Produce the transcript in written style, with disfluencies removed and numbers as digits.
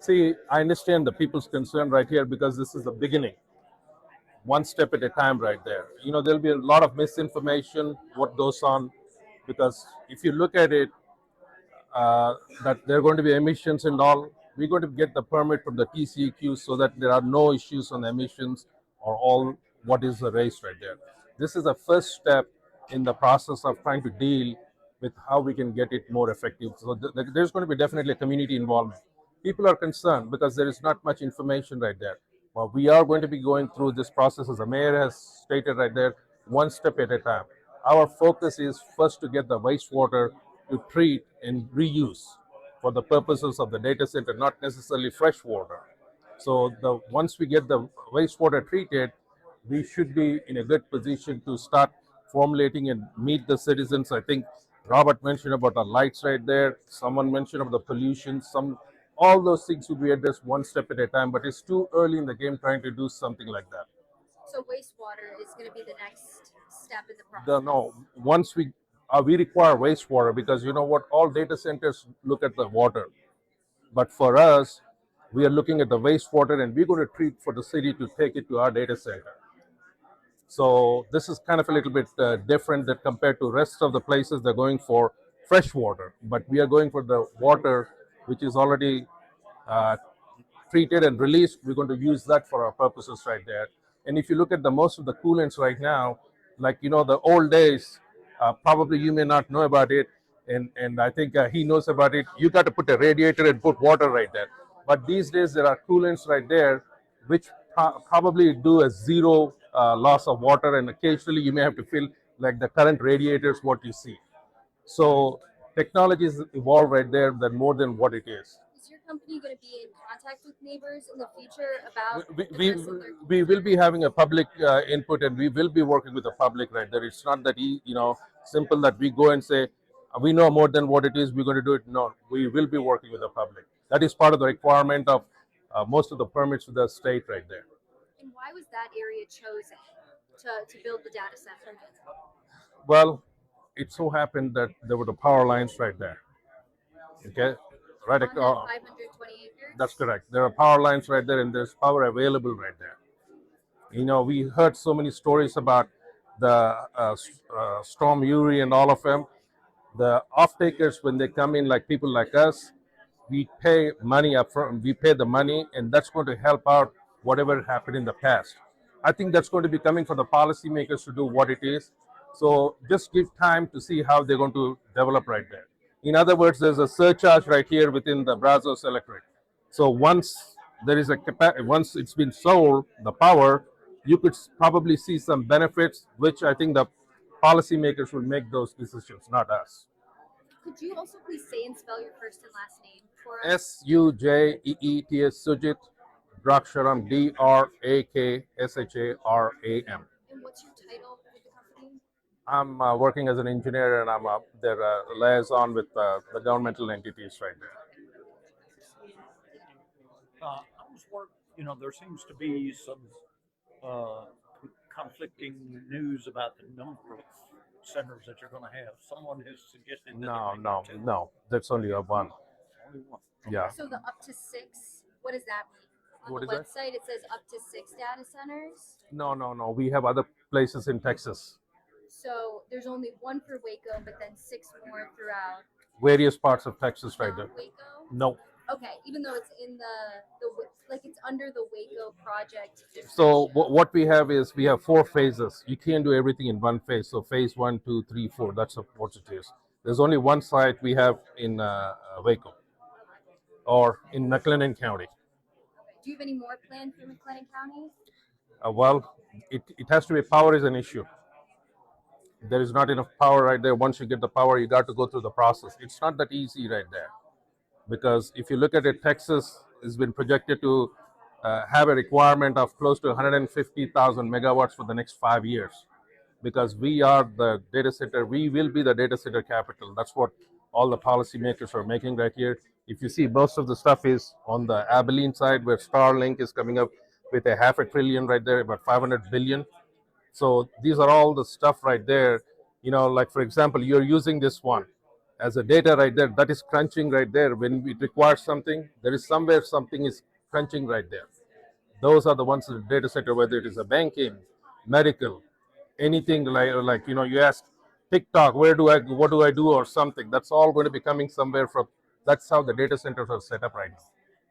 See, I understand the people's concern right here because this is the beginning, one step at a time right there. There'll be a lot of misinformation, what goes on, because if you look at it, that there are going to be emissions and all, we're going to get the permit from the TCEQ so that there are no issues on emissions or all what is the race right there. This is the first step in the process of trying to deal with how we can get it more effective. So there's going to be definitely a community involvement. People are concerned because there is not much information right there. Well, we are going to be going through this process, as the mayor has stated right there, one step at a time. Our focus is first to get the wastewater to treat and reuse for the purposes of the data center, not necessarily fresh water. So once we get the wastewater treated, we should be in a good position to start formulating and meet the citizens. I think Robert mentioned about the lights right there. Someone mentioned about the pollution. All those things will be addressed one step at a time. But it's too early in the game trying to do something like that. So wastewater is going to be the next step in the process. No, once we require wastewater because you know what, all data centers look at the water, but for us, we are looking at the wastewater and we're going to treat for the city to take it to our data center. So this is kind of a little bit different that compared to rest of the places they're going for fresh water, but we are going for the water which is already uh, treated and released. We're going to use that for our purposes right there. And if you look at the most of the coolants right now, like the old days, probably you may not know about it, and I think he knows about it. You got to put a radiator and put water right there. But these days there are coolants right there, which probably do a zero loss of water, and occasionally you may have to fill like the current radiators what you see. So technology is evolved right there than more than what it is. Is your company going to be in contact with neighbors in the future about we will be having a public input, and we will be working with the public right there. It's not that simple that we go and say we know more than what it is, we're going to do it. No, we will be working with the public. That is part of the requirement of most of the permits with the state right there. And why was that area chosen to build the data center? Well, it so happened that there were the power lines right there. Okay, right across 520 acres? That's correct. There are power lines right there, and there's power available right there. We heard so many stories about the Storm Uri and all of them. The off-takers, when they come in, like people like us, we pay money up front. We pay the money, and that's going to help out whatever happened in the past. I think that's going to be coming for the policymakers to do what it is. So just give time to see how they're going to develop right there. In other words, there's a surcharge right here within the Brazos Electric. So once there is once it's been sold, the power, you could probably see some benefits, which I think the policymakers will make those decisions, not us. Could you also please say and spell your first and last name for us? Sujeets, Sujit Draksharam, Drakshharam. And what's your title with the company? I'm working as an engineer, and I'm their liaison with the governmental entities right there. I was there seems to be some conflicting news about the number of centers that you're going to have. Someone has suggested that No. That's only one. Only one. Yeah. So the up to 6, what does that mean? On What the is that? website, it says up to 6 data centers. No. We have other places in Texas. So there's only one for Waco, but then 6 more throughout Various parts of Texas right there. Waco? No. Okay, even though it's in it's under the Waco project. So what we have is we have 4 phases. You can't do everything in one phase. So phase 1, 2, 3, 4. That's what it is. There's only one site we have in Waco, or in McLennan County. Do you have any more planned for McLennan County? Well, it has to be, power is an issue. There is not enough power right there. Once you get the power, you got to go through the process. It's not that easy right there. Because if you look at it, Texas has been projected to have a requirement of close to 150,000 megawatts for the next 5 years. Because we are the data center, we will be the data center capital. That's what all the policymakers are making right here. If you see, most of the stuff is on the Abilene side, where Starlink is coming up with a $500 billion right there, about 500 billion. So these are all the stuff right there. Like for example, you're using this one. as a data right there, that is crunching right there. When it requires something, there is somewhere something is crunching right there. Those are the ones in the data center, whether it is a banking, medical, anything like you ask TikTok, what do I do or something. That's all going to be coming somewhere from. That's how the data centers are set up right now.